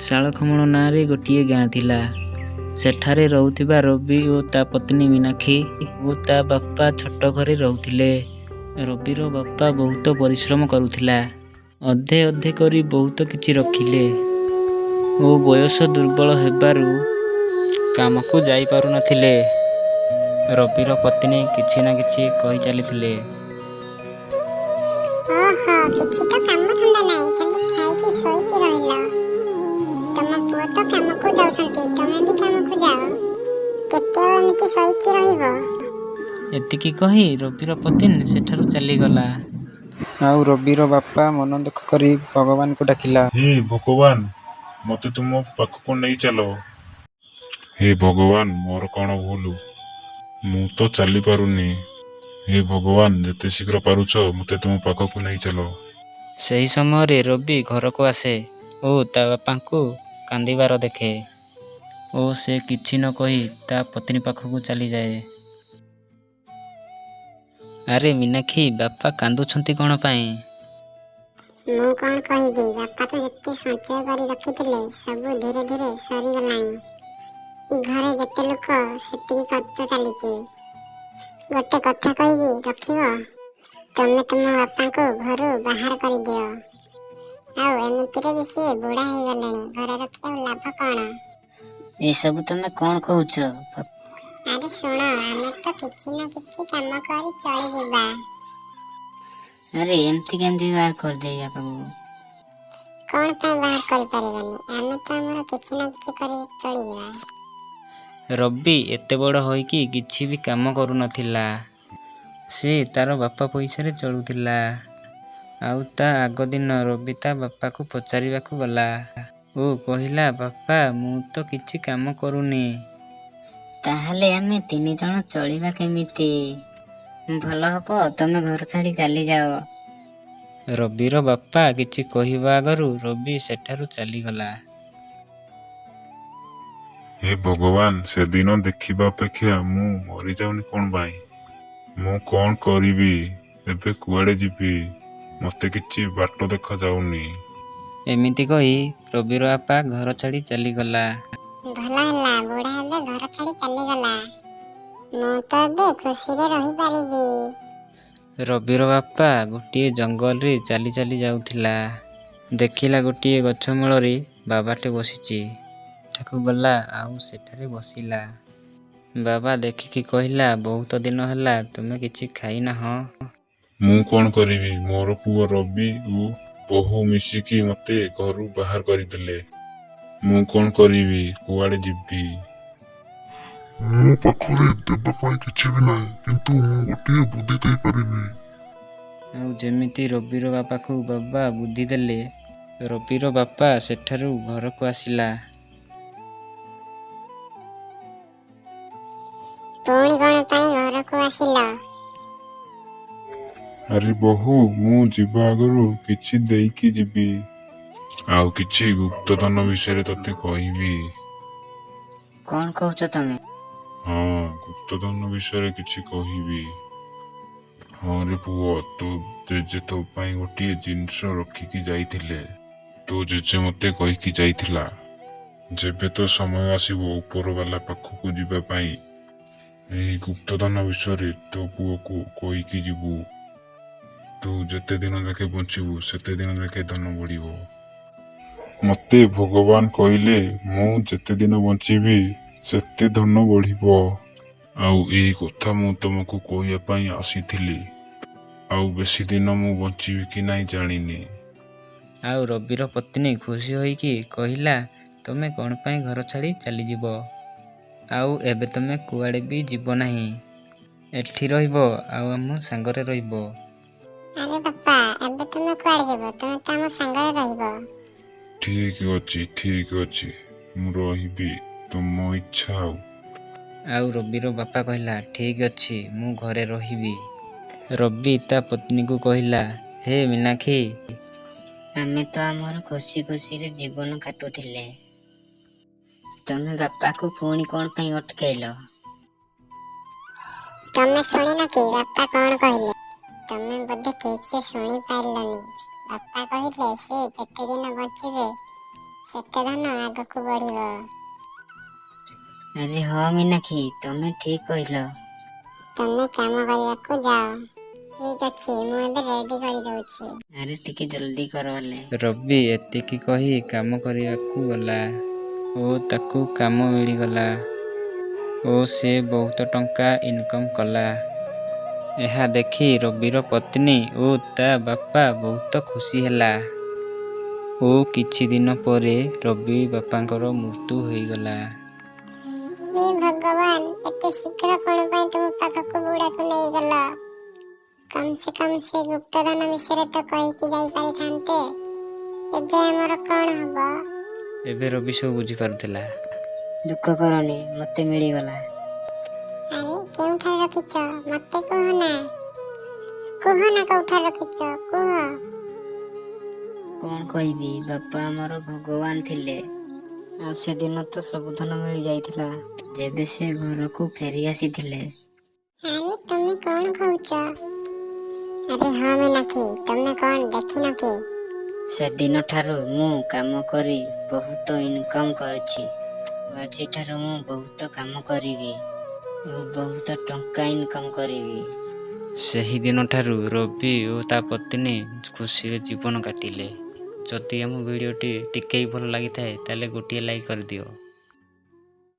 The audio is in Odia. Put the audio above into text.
ଶାଳଖମଣ ନାଁରେ ଗୋଟିଏ ଗାଁ ଥିଲା। ସେଠାରେ ରହୁଥିବା ରବି ଓ ତା ପତ୍ନୀ ମୀନାକ୍ଷୀ ଓ ତା ବାପା ଛୋଟ ଘରେ ରହୁଥିଲେ। ରବିର ବାପା ବହୁତ ପରିଶ୍ରମ କରୁଥିଲା। ଅଧେ ଅଧେ କରି ବହୁତ କିଛି ରଖିଲେ ଓ ବୟସ ଦୁର୍ବଳ ହେବାରୁ କାମକୁ ଯାଇପାରୁନଥିଲେ। ରବିର ପତ୍ନୀ କିଛି ନା କିଛି କହି ଚାଲିଥିଲେ। ଓହୋ, କିଛି ତ କାମ ଧନ୍ଦା ନାହିଁ, ଖାଲି ଖାଇକି ଶୋଇକି ରହିଲ। ତମ ପୁଅ ତ କାମକୁ ଯାଉଛନ୍ତି, ତମେ ବି କାମକୁ ଯାଅ। କେତେ ଆଉ ଏମିତି ଶୋଇକି ରହିବ? ଏତିକି କହି ରବିର ପତ୍ନୀ ସେଠାରୁ ଚାଲିଗଲା। ଆଉ ରବିର ବାପା ମନ ଦୁଃଖ କରି ଭଗବାନଙ୍କୁ ଡାକିଲା। ହେ ଭଗବାନ, ମୋତେ ତୁମ ପାଖକୁ ନେଇ ଚାଲ। ହେ ଭଗବାନ, ମୋର କ'ଣ ଭୁଲ? ମୁଁ ତ ଚାଲିପାରୁନି। ହେ ଭଗବାନ, ଯେତେ ଶୀଘ୍ର ପାରୁଛ ମୋତେ ତୁମ ପାଖକୁ ନେଇ ଚାଲ। ସେହି ସମୟରେ ରବି ଘରକୁ ଆସେ ଓ ତା ବାପାଙ୍କୁ କାନ୍ଦିବାର ଦେଖେ ଓ ସେ କିଛି ନ କହି ତା ପତ୍ନୀ ପାଖକୁ ଚାଲିଯାଏ। ଆରେ ମୀନାକ୍ଷୀ, ବାପା କାନ୍ଦୁଛନ୍ତି କ'ଣ ପାଇଁ? ମୁଁ କ'ଣ କହିବି, ବାପା ତ ଯେତେ ସଞ୍ଚୟ କରି ରଖିଥିଲେ ସବୁ ଧୀରେ ଧୀରେ ସରିଗଲାଣି। ଘରେ ଯେତେ ଲୋକ ସେତିକି ଖର୍ଚ୍ଚ ଚାଲିଛି। ଗୋଟେ କଥା କହିବି, ରଖିବ? ତମେ ତୁମ ବାପାଙ୍କୁ ଘରୁ ବାହାର କରିଦିଅ। ଆଉ ଏମିତିରେ ବି ସିଏ ବୁଢ଼ା ହେଇଗଲେଣି, ଘରେ ରଖି ଆଉ ଲାଭ କ'ଣ? ଏସବୁ ତମେ କ'ଣ କହୁଛ? ଆରେ ଶୁଣ, ଆମେ ତ କିଛି ନା କିଛି କାମ କରି ଚଳିଯିବା। ଆରେ ଏମିତି କେମିତି ବାହାର କରିଦେବି ବାପାଙ୍କୁ? କ'ଣ ପାଇଁ ବାହାର କରିପାରିବାନି? ଆମେ ତ ଆମର କିଛି ନା କିଛି କରି ଚଳିଯିବା। ରବି ଏତେ ବଡ଼ ହୋଇକି କିଛି ବି କାମ କରୁନଥିଲା। ସେ ତାର ବାପା ପଇସାରେ ଚଳୁଥିଲା। ଆଉ ତା ଆଗ ଦିନ ରବି ତା ବାପାକୁ ପଚାରିବାକୁ ଗଲା ଓ କହିଲା, ବାପା, ମୁଁ ତ କିଛି କାମ କରୁନି। ତାହେଲେ ଆମେ 3 ଜଣ ଚଳିବା କେମିତି? ଭଲ ହବ ତମେ ଘର ଛାଡ଼ି ଚାଲିଯାଅ। ରବିର ବାପା କିଛି କହିବା ଆଗରୁ ରବି ସେଠାରୁ ଚାଲିଗଲା। ହେ ଭଗବାନ, ସେଦିନ ଦେଖିବା ଅପେକ୍ଷା ମୁଁ ମରିଯାଉନି କ'ଣ ପାଇଁ? ମୁଁ କ'ଣ କରିବି? ଏବେ କୁଆଡ଼େ ଯିବି? ମୋତେ କିଛି ବାଟ ଦେଖାଯାଉନି। ଏମିତି କହି ରବିର ବାପା ଘର ଛାଡ଼ି ଚାଲିଗଲା। ଭଲ ହେଲା, ବୁଢ଼ା ଏବେ ଘର ଛାଡ଼ି ଚାଲିଗଲା। ମୁଁ ତ ଏବେ ଖୁସିରେ ରହିପାରିବି। ରବିର ବାପା ଗୋଟିଏ ଜଙ୍ଗଲରେ ଚାଲି ଚାଲି ଯାଉଥିଲା। ଦେଖିଲା ଗୋଟିଏ ଗଛ ମୂଳରେ ବାବାଟେ ବସିଛି। ସେଠାକୁ ଗଲା ଆଉ ସେଠାରେ ବସିଲା। ବାବା ଦେଖିକି କହିଲା, ବହୁତ ଦିନ ହେଲା ତୁମେ କିଛି ଖାଇନାହଁ। ମୁଁ କ'ଣ କରିବି? ମୋର ପୁଅ ରବି ଓ ବୋହୂ ମିଶିକି ମୋତେ ଘରୁ ବାହାର କରିଦେଲେ। ମୁଁ କ'ଣ କରିବି? କୁଆଡ଼େ ଯିବି? ମୋ ପାଖରେ ଦେବା ପାଇଁ କିଛି ବି ନାହିଁ, କିନ୍ତୁ ମୁଁ ଗୋଟିଏ ବୁଦ୍ଧି ଦେଇପାରିବି। ଆଉ ଯେମିତି ରବିର ବାପାକୁ ବାବା ବୁଦ୍ଧି ଦେଲେ, ରବିର ବାପା ସେଠାରୁ ଘରକୁ ଆସିଲା। ପୁଣି କ'ଣ ପାଇଁ ଘରକୁ ଆସିଲ? ଆରେ ବୋହୂ, ମୁଁ ଯିବା ଆଗରୁ କିଛି ଦେଇକି ଯିବି। ଆଉ କିଛି ଗୁପ୍ତଧନ ବିଷୟରେ ତତେ କହିବି। କ'ଣ କହୁଛ ତମେ? ହଁ, ଗୁପ୍ତଧନ ବିଷୟରେ କିଛି କହିବି। ହଁ ରେ ପୁଅ, ତୋ ଜେଜେ ତୋ ପାଇଁ ଗୋଟିଏ ଜିନିଷ ରଖିକି ଯାଇଥିଲେ। ତୋ ଜେଜେ ମୋତେ କହିକି ଯାଇଥିଲା, ଯେବେ ତୋ ସମୟ ଆସିବ ଉପରବାଲା ପାଖକୁ ଯିବା ପାଇଁ, ଏହି ଗୁପ୍ତଧନ ବିଷୟରେ ତୋ ପୁଅକୁ କହିକି ଯିବୁ। ତୁ ଯେତେ ଦିନ ଯାକେ ବଞ୍ଚିବୁ ସେତେ ଦିନ ଯାକେ ଧନ ବଢ଼ିବ। ମୋତେ ଭଗବାନ କହିଲେ ମୁଁ ଯେତେ ଦିନ ବଞ୍ଚିବି ସେତେ ଧନ ବଢ଼ିବ। ଆଉ ଏହି କଥା ମୁଁ ତମକୁ କହିବା ପାଇଁ ଆସିଥିଲି। ଆଉ ବେଶୀ ଦିନ ମୁଁ ବଞ୍ଚିବି କି ନାହିଁ ଜାଣିନି। ଆଉ ରବିର ପତ୍ନୀ ଖୁସି ହୋଇକି କହିଲା, ତମେ କ'ଣ ପାଇଁ ଘର ଛାଡ଼ି ଚାଲିଯିବ? ଆଉ ଏବେ ତମେ କୁଆଡ଼େ ବି ଯିବ ନାହିଁ। ଏଠି ରହିବ ଆଉ ଆମ ସାଙ୍ଗରେ ରହିବ। ଆରେ ବାପା, ଏବେ ତୁମେ କୁଆଡ଼େ ଯିବ? ତୁମେ ତ ଆମ ସାଙ୍ଗରେ ରହିବ। ଠିକ୍ ଅଛି, ମୁଁ ରହିବି, ତୁମ ଇଚ୍ଛା। ଆଉ ରବିର ବାପା କହିଲା, ଠିକ୍ ଅଛି, ମୁଁ ଘରେ ରହିବି। ରବି ତା ପତ୍ନୀକୁ କହିଲା, ହେ ମୀନାକ୍ଷୀ, ଆମେ ତ ଆମର ଖୁସି ଖୁସିରେ ଜୀବନ କାଟୁଥିଲେ। ତମେ ବାପାକୁ ପୁଣି କ'ଣ ପାଇଁ ଅଟକେଇଲ? ତମେ ଶୁଣିନ କି ବାପା କ'ଣ କହିଲେ? ତମେ ବୋଧେ ଠିକ୍ ସେ ଶୁଣି ପାରିଲନି। ବାପା କହିଲେ ସେ ଯେତେ ଦିନ ବଞ୍ଚିବେ ସେତେ ଧନ ଆଗକୁ ବଢିବ। ଆରେ ହଁ ମୀନାକ୍ଷୀ, ତମେ ଠିକ କହିଲ। ତମେ କାମ କରିବାକୁ ଯାଅ। ଠିକ ଅଛି, ମୁଁ ଏବେ ରେଡି କରିଦଉଛି। ଆରେ ଟିକେ ଜଲ୍ଦି କର ହେଲେ। ରବି ଏତିକି କହି କାମ କରିବାକୁ ଗଲା ଓ ତାକୁ କାମ ମିଳିଗଲା ଓ ସେ ବହୁତ ଟଙ୍କା ଇନକମ୍ କଲା। ଏହା ଦେଖି ରବିର ପତ୍ନୀ ଓ ତା ବାପା ବହୁତ ଖୁସି ହେଲା ଓ କିଛି ଦିନ ପରେ ରବି ବାପାଙ୍କର ମୃତ୍ୟୁ ହୋଇଗଲା। ହେ ଭଗବାନ, ଏତେ ଶୀଘ୍ର କଣ ପାଇଁ ତୁମ ପାଖକୁ ବୁଢ଼ାକୁ ନେଇଗଲ? କମ୍ ସେ ସେ ଗୁପ୍ତଧନ ବିଷୟରେ ତ କହିକି ଯାଇପାରିଥାନ୍ତେ। ଏବେ ଆମର କଣ ହବ? ଏବେ ରବି ସବୁ ବୁଝିପାରୁଥିଲା। ଦୁଃଖ କରନି, ମତେ ମିଳିଗଲା। ଆରେ କେଉଁଠାରେ ରଖିଛ? ମତେ କୁହ ନା କୋଉଠାରେ ରଖିଛ, କୁହ। କଣ କହିବି, ବାପା ଆମର ଭଗବାନ ଥିଲେ। ଆଉ ସେଦିନ ତ ସବୁ ଧନ ମିଳି ଯାଇଥିଲା ଯେବେ ସେ ଘରକୁ ଫେରି ଆସିଥିଲେ। ଆରେ ତମେ କଣ କହୁଛ? ଆରେ ହଁ ମୀନାକ୍ଷୀ, ତମେ କଣ ଦେଖିନ କି? ସେଦିନ ଠାରୁ ମୁଁ କାମ କରି ବହୁତ ଇନକମ୍ କରିଛି। ଆଜିଠାରୁ ମୁଁ ବହୁତ କାମ କରିବି ଓ ବହୁତ ଟଙ୍କା ଇନକମ୍ କରିବି। ସେହି ଦିନଠାରୁ ରବି ଓ ତା ପତ୍ନୀ ଖୁସିରେ ଜୀବନ କାଟିଲେ। ଯଦି ଆମ ଭିଡ଼ିଓଟି ଟିକେ ଭଲ ଲାଗିଥାଏ ତାହେଲେ ଗୋଟିଏ ଲାଇକ୍ କରିଦିଅ।